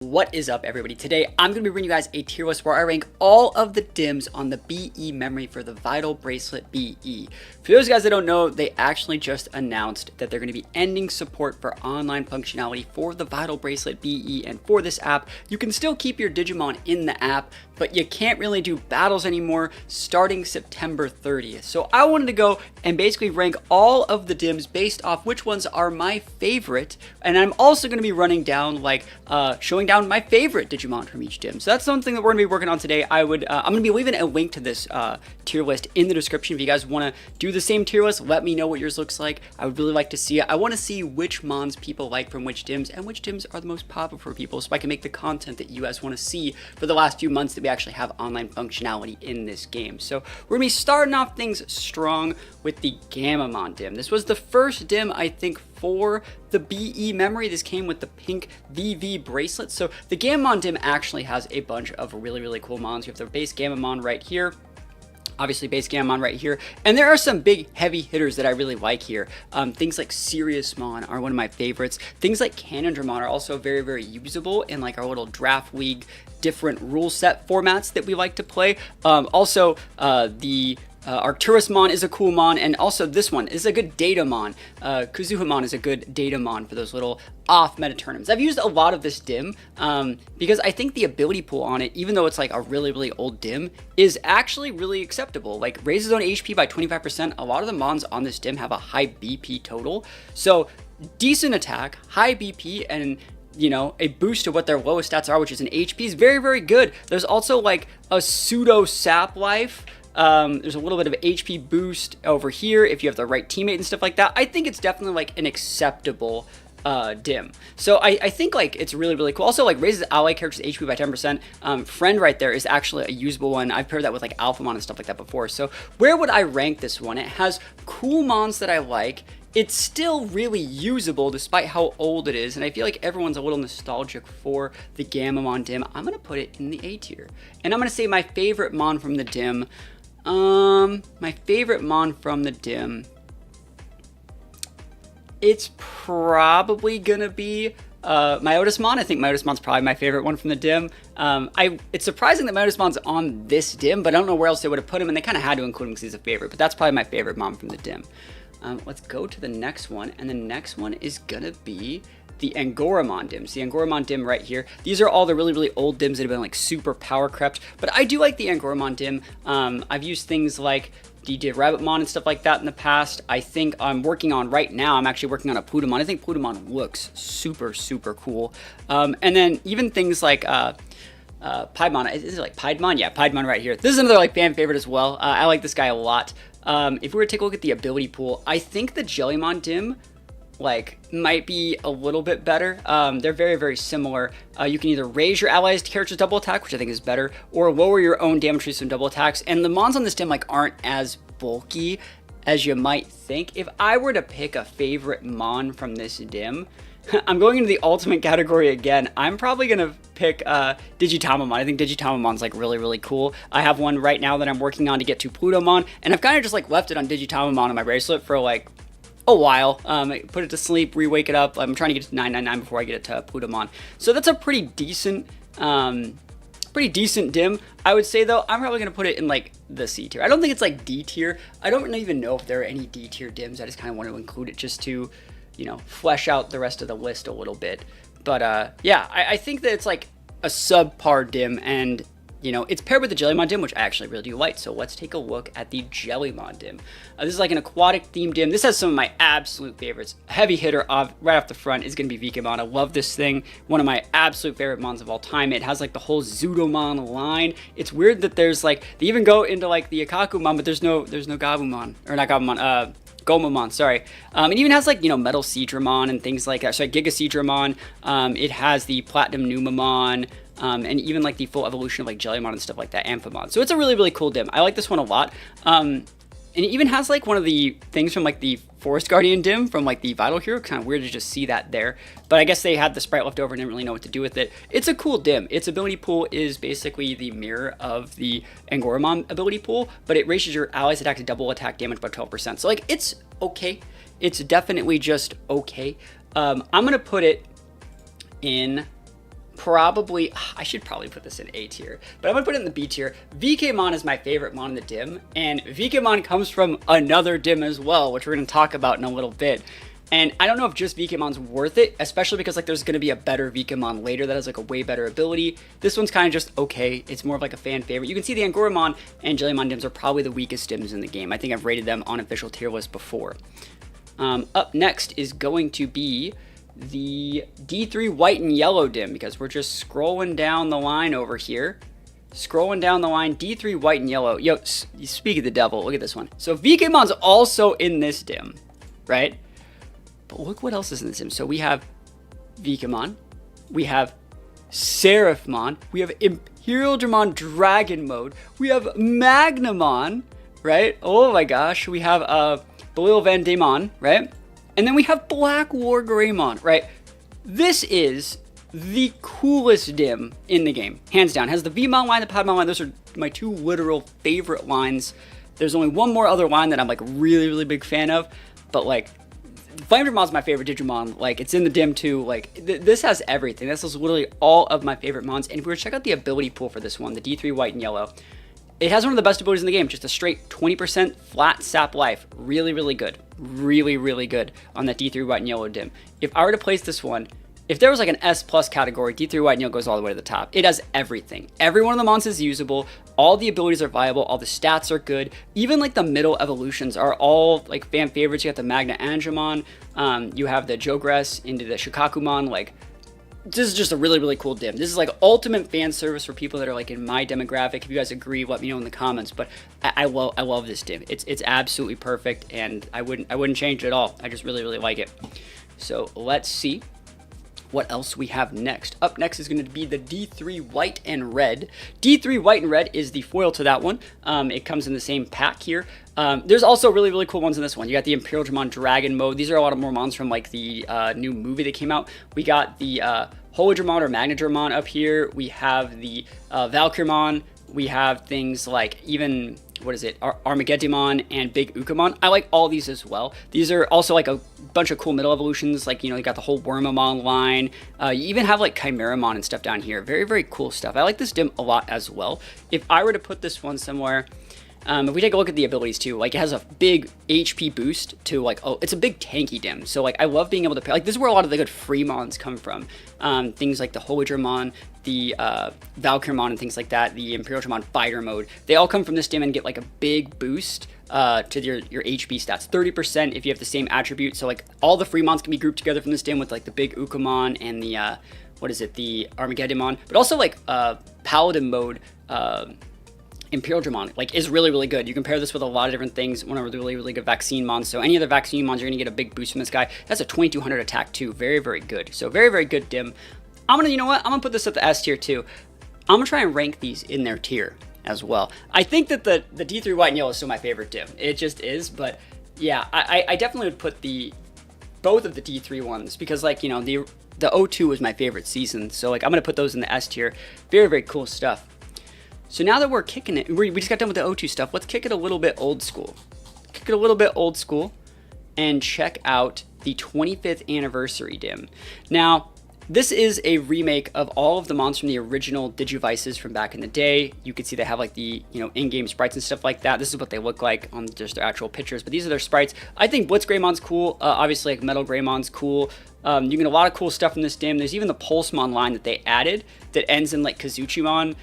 What is up, everybody? Today I'm going to be bringing you guys a tier list where I rank all of the dims on the BE memory for the Vital Bracelet BE. For those guys that don't know, they actually just announced that they're going to be ending support for online functionality for the Vital Bracelet BE, and for this app you can still keep your Digimon in the app, but you can't really do battles anymore starting September 30th. So I wanted to go and basically rank all of the dims based off which ones are my favorite, and I'm also going to be running down showing down my favorite Digimon from each dim. So that's something that we're going to be working on today. I'm going to be leaving a link to this tier list in the description. If you guys want to do the same tier list, let me know what yours looks like. I would really like to see it. I want to see which mons people like from which dims and which dims are the most popular for people, so I can make the content that you guys want to see for the last few months that we actually have online functionality in this game. So we're going to be starting off things strong with the Angoramon dim. This was the first dim, I think, for the BE memory. This came with the pink VV bracelet. So the Angoramon dim actually has a bunch of really cool mons. You have the base Angoramon right here, obviously base Angoramon right here, and there are some big heavy hitters that I really like here. Things like Siriusmon are one of my favorites. Things like Cannondramon are also very usable in like our little draft league different rule set formats that we like to play. Arcturusmon is a cool mon, and also this one is a good Datamon. Kuzuhamon is a good Datamon for those little off-meta tournaments. I've used a lot of this dim because I think the ability pool on it, even though it's like a really old dim, is actually really acceptable. Like, raises on HP by 25%. A lot of the mons on this dim have a high BP total, so decent attack, high BP, and you know, a boost to what their lowest stats are, which is an HP, is very good. There's also like a pseudo sap life. There's a little bit of HP boost over here if you have the right teammate and stuff like that. I think it's definitely like an acceptable dim. So I think like it's really cool. Also, like, raises ally characters HP by 10%. Friend right there is actually a usable one. I've paired that with like Alphamon and stuff like that before. So where would I rank this one? It has cool mons that I like. It's still really usable despite how old it is, and I feel like everyone's a little nostalgic for the Angoramon dim. I'm going to put it in the A tier. And I'm going to say my favorite mon from the dim. It's probably going to be Myotismon. I think Myotismon's probably my favorite one from the dim. It's surprising that Myotismon's on this dim, but I don't know where else they would have put him, and they kind of had to include him because he's a favorite, but that's probably my favorite mon from the dim. Let's go to the next one, and the next one is gonna be the Angoramon dims. The Angoramon dim right here. These are all the really old dims that have been like super power crept, but I do like the Angoramon dim. I've used things like Rabbitmon and stuff like that in the past. I think I'm working on right now, I'm actually working on a Pulsemon. I think Pulsemon looks super cool. And then even things like Piedmon, is it like Piedmon? Yeah, Piedmon right here. This is another like fan favorite as well. I like this guy a lot. If we were to take a look at the ability pool, I think the Jellymon dim like might be a little bit better. They're very similar. You can either raise your allies' character's double attack, which I think is better, or lower your own damage through some double attacks. And the mons on this dim like aren't as bulky as you might think. If I were to pick a favorite mon from this dim, I'm going into the ultimate category again. I'm probably gonna pick Digitamon. I think Digitamon's like really cool. I have one right now that I'm working on to get to Plutomon, and I've kind of just like left it on Digitamon on my bracelet for like a while. Put it to sleep, re-wake it up. I'm trying to get it to 999 before I get it to Plutomon. So that's a pretty decent dim. I would say though, I'm probably gonna put it in like the C tier. I don't think it's like D tier. I don't even know if there are any D tier dims. I just kind of want to include it just to, you know, flesh out the rest of the list a little bit. But yeah, I think that it's like a subpar dim, and you know, it's paired with the Jellymon dim, which I actually really do like. So let's take a look at the Jellymon dim. This is like an aquatic themed dim. This has some of my absolute favorites. Heavy hitter right off the front is going to be Vikamon. I love this thing. One of my absolute favorite mons of all time. It has like the whole Zudomon line. It's weird that there's like, they even go into like the Akakumon, but there's no Gabumon, or not Gabumon, Gomamon, sorry. It even has like, you know, Metal Seadramon and things like that. Sorry, Giga Seadramon. It has the Platinum Numamon, and even like the full evolution of like Jellymon and stuff like that, Amphimon. So it's a really cool dim. I like this one a lot. And it even has like one of the things from like the Forest Guardian dim from like the Vital Hero. Kind of weird to just see that there, but I guess they had the sprite left over and didn't really know what to do with it. It's a cool dim. Its ability pool is basically the mirror of the Angoramon ability pool, but it raises your allies' attack to double attack damage by 12%. So like, it's okay. It's definitely just okay. I'm gonna put it in probably, I should probably put this in A tier, but I'm gonna put it in the B tier. VKmon is my favorite mon in the dim, and VKmon comes from another dim as well, which we're gonna talk about in a little bit. And I don't know if just VKmon's worth it, especially because like there's gonna be a better VKmon later that has like a way better ability. This one's kind of just okay. It's more of like a fan favorite. You can see the Angoramon and Jellymon dims are probably the weakest dims in the game. I think I've rated them on official tier lists before. Up next is going to be the D3 white and yellow dim, because we're just scrolling down the line over here. Scrolling down the line, D3 white and yellow. Yo, speak of the devil, look at this one. So VKmon's also in this dim, right? But look what else is in this dim. So we have VKmon, we have Seraphmon, we have Imperialdramon Dragon Mode, we have Magnamon, right? Oh my gosh, we have Bellilvandamon, right? And then we have Black War Greymon, right? This is the coolest dim in the game, hands down. It has the Vmon line, the Padmon line. Those are my two literal favorite lines. There's only one more other line that I'm like really big fan of, but like Flamedramon is my favorite Digimon. Like it's in the dim too. Like this has everything. This is literally all of my favorite mons. And if we were to check out the ability pool for this one, the D3 white and yellow, it has one of the best abilities in the game, just a straight 20% flat sap life. Really good. Really good on that D3 white and yellow dim. If I were to place this one, if there was like an S plus category, D3 white and yellow goes all the way to the top. It has everything. Every one of the mons is usable. All the abilities are viable. All the stats are good. Even like the middle evolutions are all like fan favorites. You got the Magna Angemon. You have the Jogress into the Shikakumon. Like this is just a really cool dim. This is like ultimate fan service for people that are like in my demographic. If you guys agree, let me know in the comments. But I love this dim. It's absolutely perfect, and I wouldn't change it at all. I just really like it. So let's see what else we have next. Up next is going to be the D3 white and red. D3 white and red is the foil to that one. It comes in the same pack here. There's also really cool ones in this one. You got the Imperialdramon Dragon Mode. These are a lot of more mons from like the new movie that came out. We got the Holodramon or Magnadramon up here. We have the Valkyrmon. We have things like even, what is it, Armageddon and Big Ukamon. I like all these as well. These are also like a bunch of cool middle evolutions, like, you know, you got the whole Wormamon line. You even have like Chimeramon and stuff down here. Very cool stuff. I like this dim a lot as well. If I were to put this one somewhere, if we take a look at the abilities too, like it has a big HP boost to like, oh, it's a big tanky dim. So like I love being able to play, like this is where a lot of the good free mons come from. Things like the Holodramon, the Valkyrmon and things like that, the Imperialdramon Fighter Mode, they all come from this dim and get like a big boost to your HP stats, 30% if you have the same attribute. So like all the free mons can be grouped together from this dim with like the Big Ukamon and the what is it, the Armageddon, but also like Paladin Mode. Imperialdramon like is really good. You compare this with a lot of different things. One of the really good vaccine mons. So any of the vaccine mons, you're gonna get a big boost from this guy. That's a 2200 attack too. Very good. So very good dim. You know what? I'm gonna put this at the S tier too. I'm gonna try and rank these in their tier as well. I think that the D3 white and yellow is still my favorite dim. It just is, but yeah, I definitely would put both of the D3 ones, because like, you know, the O2 was my favorite season. So like I'm gonna put those in the S tier. Very cool stuff. So now that we're kicking it, we just got done with the O2 stuff, let's kick it a little bit old school. And check out the 25th anniversary dim. Now, this is a remake of all of the mons from the original Digivices from back in the day. You can see they have like the, you know, in-game sprites and stuff like that. This is what they look like on just their actual pictures, but these are their sprites. I think Blitz Greymon's cool. Obviously, like Metal Greymon's cool. You get a lot of cool stuff in this dim. There's even the Pulsemon line that they added that ends in like Kazuchimon.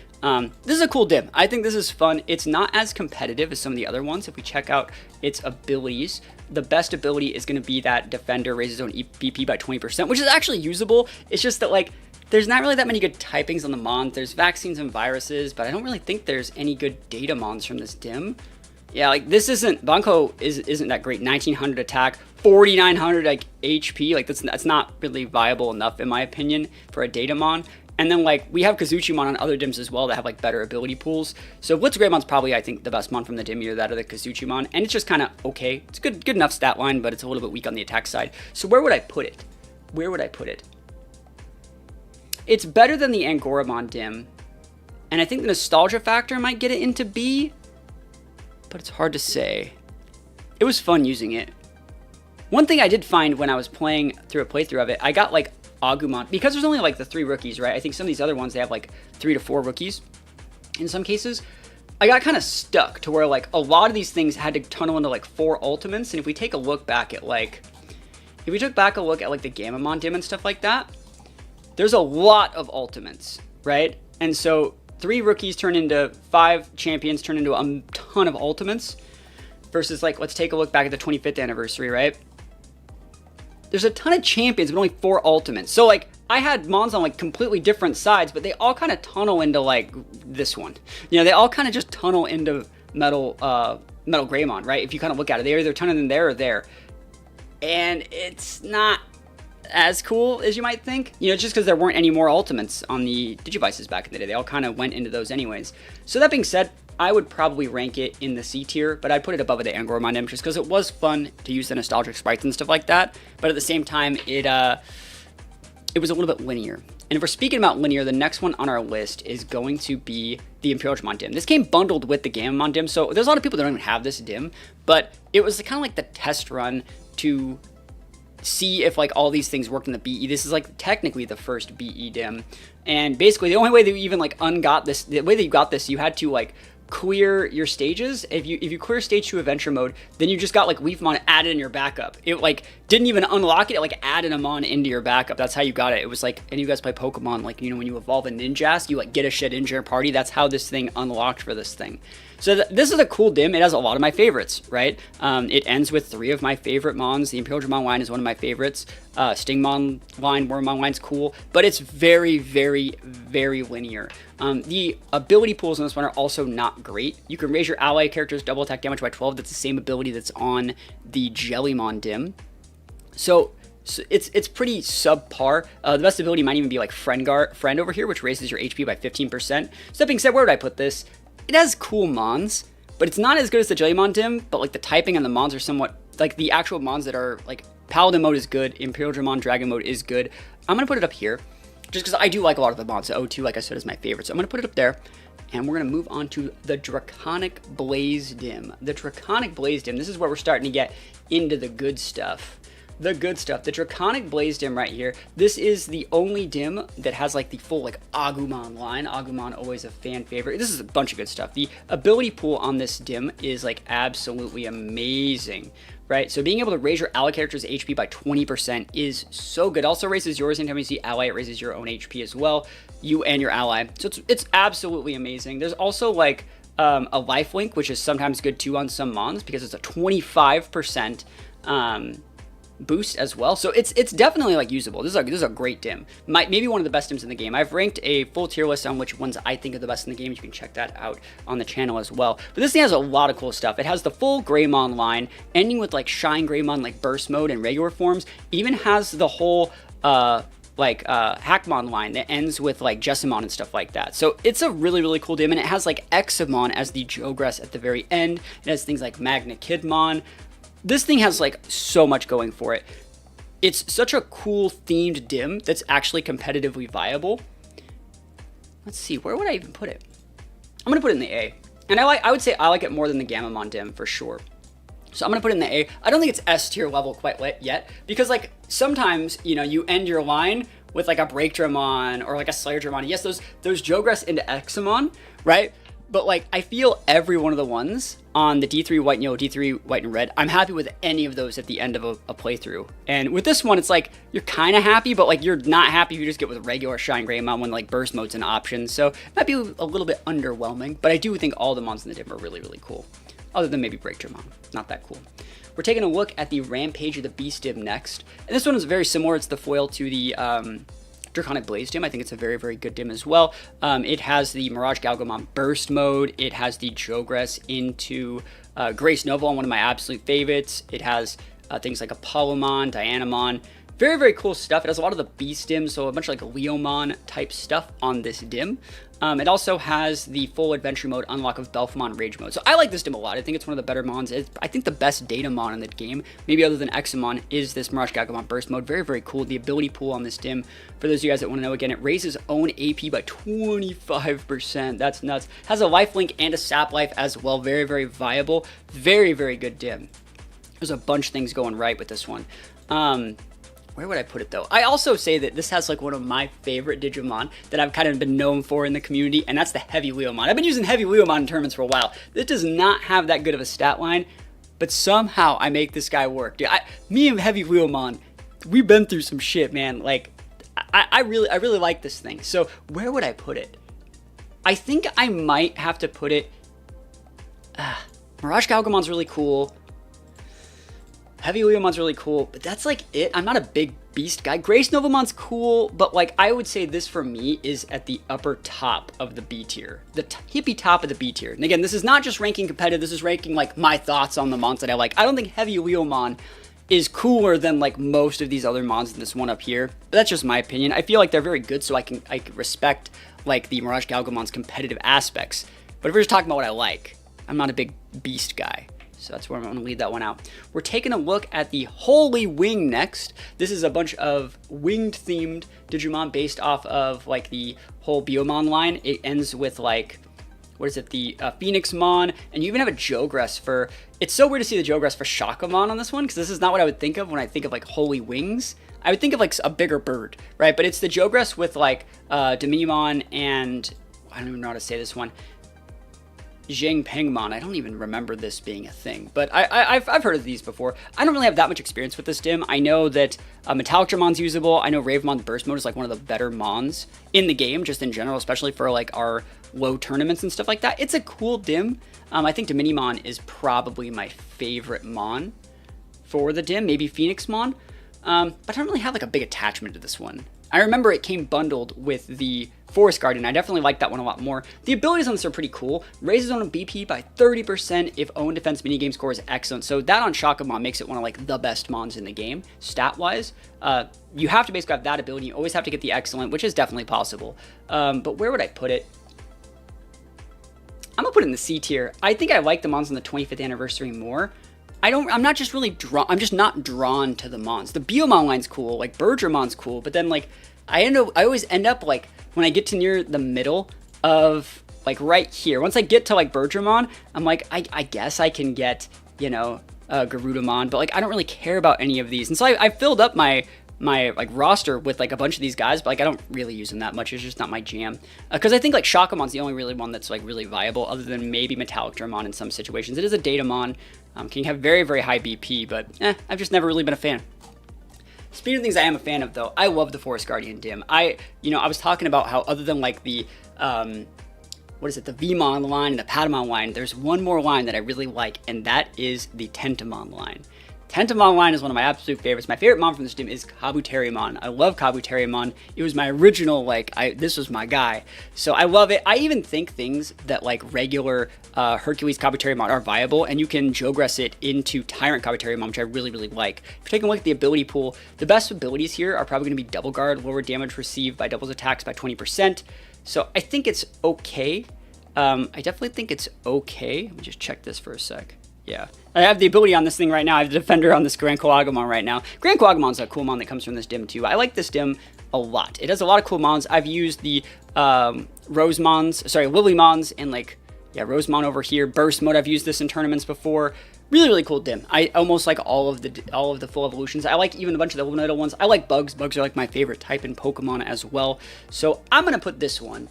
This is a cool dim. I think this is fun. It's not as competitive as some of the other ones. If we check out its abilities, the best ability is going to be that Defender raises own BP by 20%, which is actually usable. It's just that like there's not really that many good typings on the mons. There's vaccines and viruses, but I don't really think there's any good data mons from this dim. Yeah, like this Banco isn't that great. 1900 attack, 4900 like HP. Like that's not really viable enough in my opinion for a Datamon. And then like we have Kazuchimon on other dims as well that have like better ability pools. So Blitz Greymon's probably, I think, the best mon from the dim, either that or the Kazuchimon, and it's just kind of okay. It's good enough stat line, but it's a little bit weak on the attack side. So where would I put it? It's better than the Angoramon dim, and I think the nostalgia factor might get it into B, but it's hard to say. It was fun using it. One thing I did find when I was playing through a playthrough of it, I got like Agumon, because there's only like the 3 rookies, right? I think some of these other ones, they have like 3 to 4 rookies in some cases. I got kind of stuck to where like a lot of these things had to tunnel into like 4 ultimates. And if we take a look back at like, if we took back a look at like the Gamamon dim and stuff like that, there's a lot of ultimates, right? And so 3 rookies turn into 5 champions, turn into a ton of ultimates, versus like, let's take a look back at the 25th anniversary, right? There's a ton of champions, but only 4 ultimates. So like, I had Mons on like completely different sides, but they all kind of tunnel into like this one. You know, they all kind of just tunnel into Metal Greymon, right? If you kind of look at it, they're either tunneling there or there. And it's not as cool as you might think, you know, just because there weren't any more ultimates on the Digivices back in the day. They all kind of went into those anyways. So that being said, I would probably rank it in the C tier, but I'd put it above the Angoramon dim just because it was fun to use the nostalgic sprites and stuff like that. But at the same time, it was a little bit linear. And if we're speaking about linear, the next one on our list is going to be the Imperialdramon dim. This came bundled with the Gamamon dim, so there's a lot of people that don't even have this dim, but it was kind of like the test run to see if like all these things worked in the BE. This is like technically the first BE dim, and basically the only way that you even like ungot this, the way that you got this, you had to like clear your stages. If you clear stage 2 adventure mode, then you just got like Leafmon added in your backup. It like didn't even unlock it, it like added them on into your backup. That's how you got it. It was like, and you guys play Pokemon, like, you know, when you evolve a Ninjask, you like get a Shedinja in your party. That's how this thing unlocked for this thing. So this is a cool dim. It has a lot of my favorites, right? It ends with 3 of my favorite Mons. The Imperialdramon line is one of my favorites. Stingmon line, Wormmon line's cool, but it's very, very, very linear. The ability pools on this one are also not great. You can raise your ally character's double attack damage by 12. That's the same ability that's on the Jellymon dim. So it's pretty subpar. The best ability might even be like Friend over here, which raises your HP by 15%. So that being said, where would I put this? It has cool Mons, but it's not as good as the Jellymon dim, but like the typing and the Mons are somewhat, like the actual Mons that are like, Paladin mode is good, Imperialdramon Dragon mode is good. I'm going to put it up here, just because I do like a lot of the Mons. The O2, like I said, is my favorite, so I'm going to put it up there. And we're going to move on to the Draconic Blaze dim. The Draconic Blaze dim, this is where we're starting to get into the good stuff. The good stuff. The Draconic Blaze dim right here. This is the only dim that has like the full like Agumon line. Agumon, always a fan favorite. This is a bunch of good stuff. The ability pool on this dim is like absolutely amazing, right? So being able to raise your ally character's HP by 20% is so good. Also raises yours anytime you see ally, it raises your own HP as well, you and your ally. So it's absolutely amazing. There's also like a lifelink, which is sometimes good too on some Mons because it's a 25% boost as well. So it's definitely like usable. This is a great dim. Maybe one of the best dims in the game. I've ranked a full tier list on which ones I think are the best in the game. You can check that out on the channel as well. But this thing has a lot of cool stuff. It has the full Greymon line, ending with like Shine Greymon, like burst mode and regular forms. Even has the whole Hackmon line that ends with like Jellymon and stuff like that. So it's a really, really cool dim, and it has like Examon as the Jogress at the very end. It has things like Magna Kidmon. This thing has like so much going for it. It's such a cool themed dim that's actually competitively viable. Let's see, where would I even put it? I'm gonna put it in the A. And I would say I like it more than the Gamamon dim for sure. So I'm gonna put it in the A. I don't think it's S tier level quite yet, because like sometimes, you know, you end your line with like a Breakdramon or like a Slayerdramon. Yes, those Jogress into Examon, right? But like, I feel every one of the ones on the D3 white and yellow, D3 white and red, I'm happy with any of those at the end of a playthrough. And with this one, it's like, you're kind of happy, but like, you're not happy if you just get with regular Shine Greymon when like burst mode's an option. So it might be a little bit underwhelming, but I do think all the Mons in the dim are really, really cool. Other than maybe Breakdramon, not that cool. We're taking a look at the Rampage of the Beast dim next. And this one is very similar. It's the foil to the Draconic Blaze dim. I think it's a very, very good dim as well. It has the Mirage Galgamon burst mode. It has the Jogress into Grace Nova, one of my absolute favorites. It has things like Apollomon, Dianamon. Very, very cool stuff. It has a lot of the Beast dims, so a bunch of like Leomon type stuff on this dim. It also has the full adventure mode unlock of Belphemon Rage mode. So I like this dim a lot. I think it's one of the better Mons. I think the best Datamon in the game, maybe other than Examon, is this Mirage Galgamon burst mode. Very, very cool. The ability pool on this dim, for those of you guys that want to know, again, it raises own AP by 25%. That's nuts. Has a lifelink and a sap life as well. Very, very viable. Very, very good dim. There's a bunch of things going right with this one. where would I put it though? I also say that this has like one of my favorite Digimon that I've kind of been known for in the community, and that's the Heavy Leomon. I've been using Heavy Leomon in tournaments for a while. This does not have that good of a stat line, but somehow I make this guy work. Dude, me and Heavy Leomon, we've been through some shit, man. Like, I really like this thing. So where would I put it? I think I might have to put it. Mirage Galgamon's really cool. Heavy Leomon's really cool, but that's like it. I'm not a big beast guy. Grace Novamon's cool, but like I would say this for me is at the upper top of the B tier. The hippie top of the B tier. And again, this is not just ranking competitive, this is ranking like my thoughts on the mons that I like. I don't think Heavy Leomon is cooler than like most of these other mons in this one up here. But that's just my opinion. I feel like they're very good, so I can respect like the Mirage Galgamon's competitive aspects. But if we're just talking about what I like, I'm not a big beast guy. So that's where I'm going to leave that one out. We're taking a look at the Holy Wing next. This is a bunch of winged themed Digimon based off of like the whole Biomon line. It ends with like, what is it, the Phoenixmon, and you even have a Jogress for, it's so weird to see the Jogress for Shakamon on this one, because this is not what I would think of when I think of like Holy Wings. I would think of like a bigger bird, right? But it's the Jogress with like Demimon and, I don't even know how to say this one, Pengmon. I don't even remember this being a thing, but I've heard of these before. I don't really have that much experience with this dim. I know that Metallicdramon's usable. I know Ravemon's Burst Mode is like one of the better mons in the game, just in general, especially for like our low tournaments and stuff like that. It's a cool dim. I think Dominimon is probably my favorite mon for the dim, maybe Phoenixmon. But I don't really have like a big attachment to this one. I remember it came bundled with the Forest Guardian. I definitely like that one a lot more. The abilities on this are pretty cool. Raises own BP by 30% if own defense minigame score is excellent. So that on Shakamon makes it one of like the best mons in the game, stat-wise. You have to basically have that ability. You always have to get the excellent, which is definitely possible. But where would I put it? I'm gonna put it in the C tier. I think I like the mons on the 25th anniversary more. I'm not just really drawn, I'm just not drawn to the mons. The Biomon line's cool, like Bergermon's cool, but then like, I always end up like, when I get to near the middle of like right here, once I get to like Bergermon, I'm like, I guess I can get, you know, Garudamon, but like, I don't really care about any of these. And so I filled up my like roster with like a bunch of these guys, but like I don't really use them that much. It's just not my jam. Because I think like Shakamon's the only really one that's like really viable, other than maybe Metallicdramon in some situations. It is a Datamon. Can have very, very high BP, but I've just never really been a fan. Speaking of things I am a fan of though, I love the Forest Guardian dim. I was talking about how other than like the, what is it, the Vmon line and the Patamon line, there's one more line that I really like, and that is the Tentamon line. Tentamon line is one of my absolute favorites. My favorite mon from this dim is Kabuterimon. I love Kabuterimon. It was my original, like, this was my guy. So I love it. I even think things that, like, regular Hercules Kabuterimon are viable, and you can Jogress it into Tyrant Kabuterimon, which I really, really like. If you're taking a look at the ability pool, the best abilities here are probably going to be Double Guard, lower damage received by doubles attacks by 20%. So I think it's okay. I definitely think it's okay. Let me just check this for a sec. Yeah, I have the ability on this thing right now. I have the Defender on this Grand Coagamon right now. Grand Coagamon's a cool mon that comes from this dim too. I like this dim a lot. It has a lot of cool mons. I've used the Lilymons and like, yeah, Rosemon over here. Burst Mode, I've used this in tournaments before. Really, really cool dim. I almost like all of the full evolutions. I like even a bunch of the little ones. I like bugs. Bugs are like my favorite type in Pokemon as well. So I'm gonna put this one.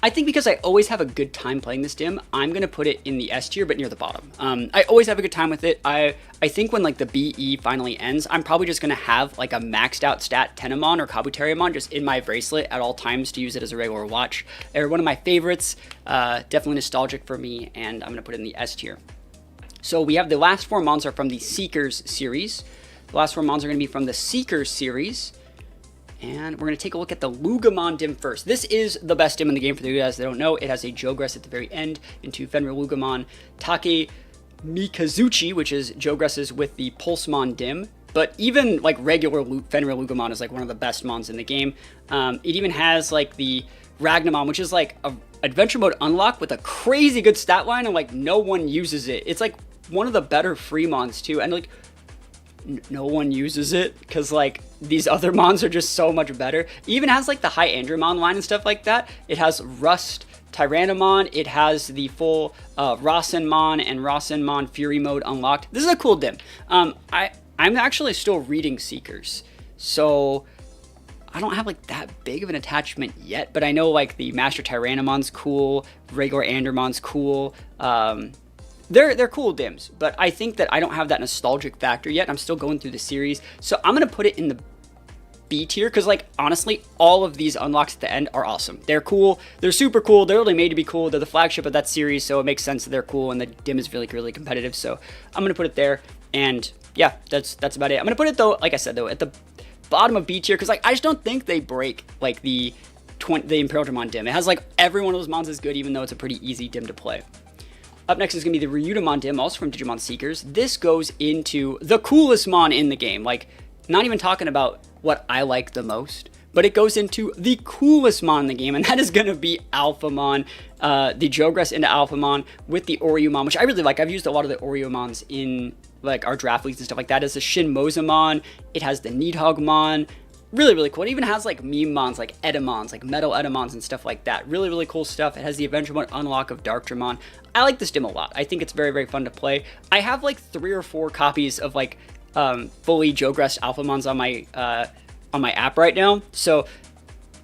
I think because I always have a good time playing this dim, I'm going to put it in the S tier, but near the bottom. I always have a good time with it. I think when like the BE finally ends, I'm probably just going to have like a maxed out stat Tentamon or Kabuterimon just in my bracelet at all times to use it as a regular watch. They're one of my favorites, definitely nostalgic for me, and I'm going to put it in the S tier. So we have the last four mons are from the Seekers series. The last four mons are going to be from the Seekers series. And we're going to take a look at the Lugamon dim first. This is the best dim in the game for the guys that don't know. It has a Jogress at the very end into Fenrir Lugamon. Take Mikazuchi, which is Jogresses with the Pulsemon dim. But even like regular Fenrir Lugamon is like one of the best mons in the game. It even has like the Ragnamon, which is like a adventure mode unlock with a crazy good stat line, and like no one uses it. It's like one of the better free mons too. And like no one uses it because like these other mons are just so much better. It even has like the high Angoramon line and stuff like that. It has Rust Tyrannomon. It has the full Rasenmon and Rasenmon Fury mode unlocked. This is a cool dim. I'm actually still reading Seekers. So I don't have like that big of an attachment yet, but I know like the Master Tyrannomon's cool, regular Angoramon's cool. They're cool Dims, but I think that I don't have that nostalgic factor yet. I'm still going through the series, so I'm gonna put it in the B tier because, like, honestly, all of these unlocks at the end are awesome. They're cool. They're super cool. They're really made to be cool. They're the flagship of that series, so it makes sense that they're cool, and the Dim is really, really competitive. So I'm gonna put it there, and yeah, that's about it. I'm gonna put it though, like I said though, at the bottom of B tier because, like, I just don't think they break like the Imperialdramon Dim. It has like every one of those mons is good, even though it's a pretty easy Dim to play. Up next is going to be the Ryudamon Dim, also from Digimon Seekers. This goes into the coolest mon in the game. Like, not even talking about what I like the most, but it goes into the coolest mon in the game, and that is going to be Alphamon. The Jogress into Alphamon with the Oryumon, which I really like. I've used a lot of the Oryumons in like our draft leagues and stuff like that. It's a Shinmozamon. It has the Nidhoggmon. Really, really cool. It even has like meme mons, like Edamons, like metal Edamons and stuff like that. Really, really cool stuff. It has the Avenger Mode unlock of Darkdramon. I like this Dim a lot. I think it's very, very fun to play. I have like 3 or 4 copies of like fully Jogress Alphamons on my app right now. So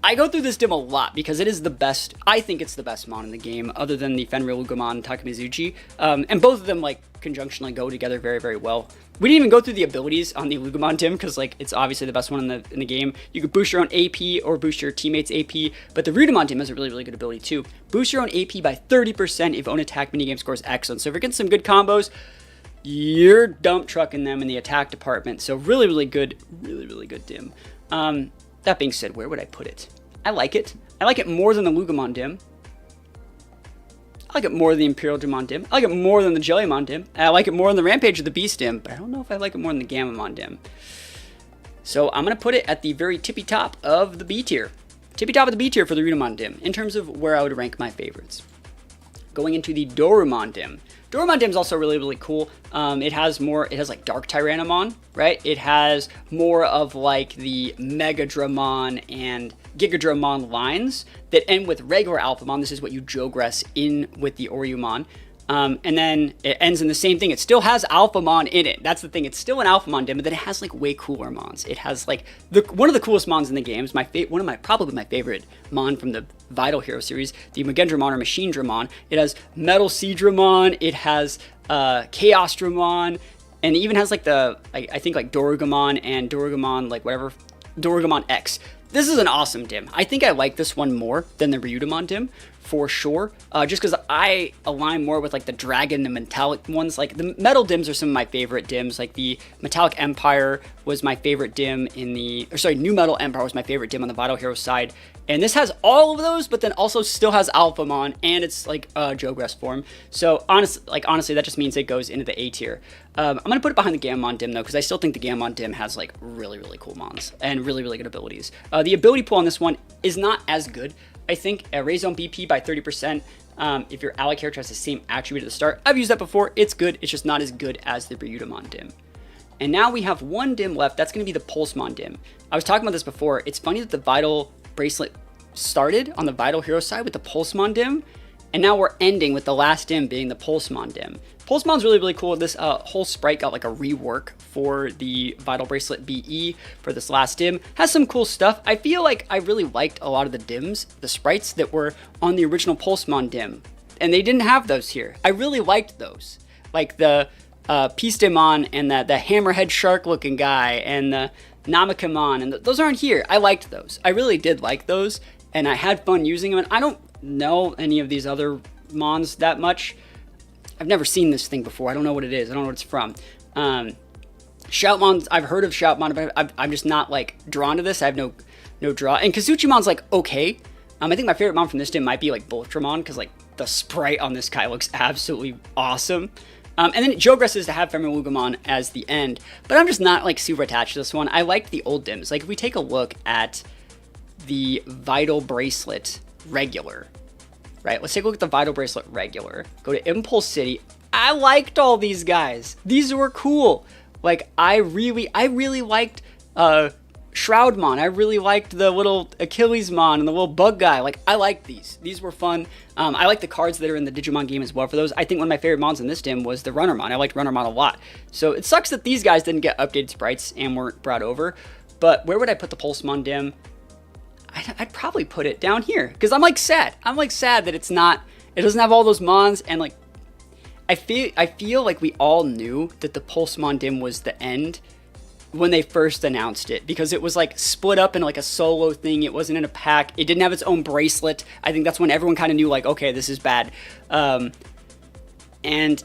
I go through this Dim a lot because it is the best. I think it's the best mon in the game, other than the Fenrir Lugamon and Takemizuchi. And both of them like conjunctionally go together very, very well. We didn't even go through the abilities on the Lugamon Dim because like it's obviously the best one in the game. You could boost your own AP or boost your teammates' AP, but the Ryudamon Dim has a really, really good ability too. Boost your own AP by 30% if own attack minigame scores excellent. So if you're getting some good combos, you're dump trucking them in the attack department. So really, really good Dim. That being said, where would I put it? I like it. I like it more than the Lugamon Dim. I like it more than the Imperialdramon Dim. I like it more than the Jellymon Dim. And I like it more than the Rampage of the Beast Dim, but I don't know if I like it more than the Gamamon Dim. So I'm going to put it at the very tippy top of the B tier. Tippy top of the B tier for the Ryudamon Dim, in terms of where I would rank my favorites. Going into the Doramon Dim. Doramon Dim is also really, really cool. It has like Dark Tyrannomon, right? It has more of like the Megadramon and Gigadramon lines that end with regular Alphamon. This is what you Jogress in with the Oryumon. And then it ends in the same thing. It still has Alphamon in it. That's the thing. It's still an Alphamon Dim, but then it has like way cooler mons. It has like one of the coolest mons in the game. It's probably my favorite mon from the Vital Hero series, the Magendramon or Machine Dramon. It has Metal Seedramon. It has Chaos Dramon, and it even has like I think like Doragamon and Doragamon like whatever Doragamon X. This is an awesome Dim. I think I like this one more than the Ryudamon Dim, for sure. Just because I align more with like the Dragon and Metallic ones. Like the Metal Dims are some of my favorite Dims. Like the Metallic Empire was my favorite Dim New Metal Empire was my favorite Dim on the Vital Hero side. And this has all of those, but then also still has Alphamon, and it's like Jogress form. So honestly, that just means it goes into the A tier. I'm gonna put it behind the Gamamon Dim though, because I still think the Gamamon Dim has like really, really cool mons and really, really good abilities. The ability pool on this one is not as good. I think raise on BP by 30%. If your ally character has the same attribute at the start, I've used that before. It's good. It's just not as good as the Ryudamon Dim. And now we have one Dim left. That's going to be the Pulsemon Dim. I was talking about this before. It's funny that the Vital Bracelet started on the Vital Hero side with the Pulsemon Dim, and now we're ending with the last Dim being the Pulsemon Dim. Pulsemon's really, really cool. This whole sprite got like a rework for the Vital Bracelet BE for this last Dim. Has some cool stuff. I feel like I really liked a lot of the Dims, the sprites that were on the original Pulsemon Dim, and they didn't have those here. I really liked those. Like the Pistemon and the Hammerhead Shark looking guy and the Namakamon, and those aren't here. I liked those. I really did like those, and I had fun using them, and I don't know any of these other mons that much. I've never seen this thing before. I don't know what it is. I don't know what it's from. Shoutmon, I've heard of Shoutmon, but I'm just not like drawn to this. I have no draw. And Kazuchimon's like okay. I think my favorite mon from this Dim might be like Bultramon, because like the sprite on this guy looks absolutely awesome. And then Jogresses to have Fenrir Lugamon as the end, but I'm just not like super attached to this one. I liked the old Dims. Like if we take a look at the Vital Bracelet regular, right? Let's take a look at the Vital Bracelet regular. Go to Impulse City. I liked all these guys. These were cool. Like I really liked Shroudmon. I really liked the little Achillesmon and the little bug guy. Like I liked these. These were fun. I like the cards that are in the Digimon game as well for those. I think one of my favorite mons in this Dim was the Runnermon. I liked Runnermon a lot. So it sucks that these guys didn't get updated sprites and weren't brought over. But where would I put the Pulsemon dim? I'd probably put it down here because I'm like sad. I'm like sad that it doesn't have all those mons, and like I feel like we all knew that the Pulsemon dim was the end when they first announced it, because it was like split up in like a solo thing. It wasn't in a pack. It didn't have its own bracelet. I think that's when everyone kind of knew like, okay, this is bad. And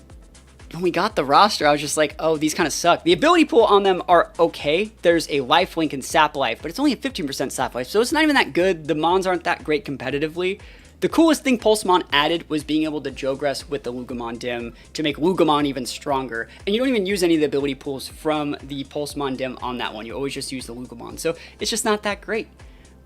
when we got the roster, I was just like, oh, these kind of suck. The ability pool on them are okay. There's a life link and sap life, but it's only a 15% sap life, so it's not even that good. The mons aren't that great competitively. The coolest thing Pulsemon added was being able to Jogress with the Lugamon dim to make Lugamon even stronger. And you don't even use any of the ability pools from the Pulsemon dim on that one. You always just use the Lugamon. So it's just not that great.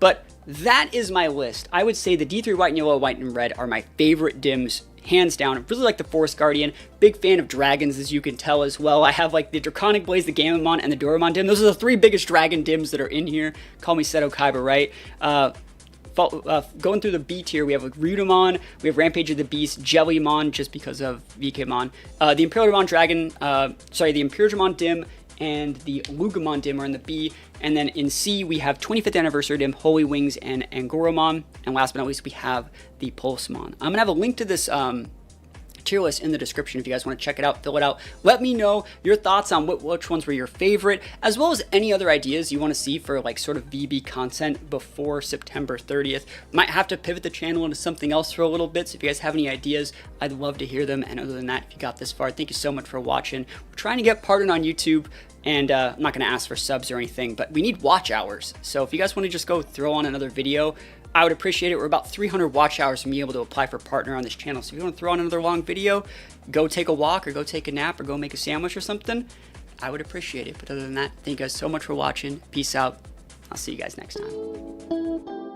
But that is my list. I would say the D3 White and Yellow, White and Red are my favorite dims, hands down. I really like the Forest Guardian. Big fan of dragons, as you can tell as well. I have like the Draconic Blaze, the Jellymon, and the Doramon dim. Those are the 3 biggest dragon dims that are in here. Call me Seto Kaiba, right? Going through the B tier, we have like Ryudamon, we have Rampage of the Beast, Jellymon, just because of VKmon, the Imperialdramon Dragon, the Imperialdramon dim, and the Lugamon dim are in the B, and then in C we have 25th anniversary dim, Holy Wings, and Angoramon, and last but not least we have the Pulsemon. I'm gonna have a link to this tier list in the description if you guys want to check it out, fill it out. Let me know your thoughts on which ones were your favorite, as well as any other ideas you want to see for like sort of VB content before September 30th. Might have to pivot the channel into something else for a little bit, so if you guys have any ideas, I'd love to hear them. And other than that, if you got this far, thank you so much for watching. We're trying to get partnered on YouTube, and I'm not going to ask for subs or anything, but we need watch hours. So if you guys want to just go throw on another video, I would appreciate it. We're about 300 watch hours from being able to apply for partner on this channel. So if you want to throw on another long video, go take a walk or go take a nap or go make a sandwich or something, I would appreciate it. But other than that, thank you guys so much for watching. Peace out. I'll see you guys next time.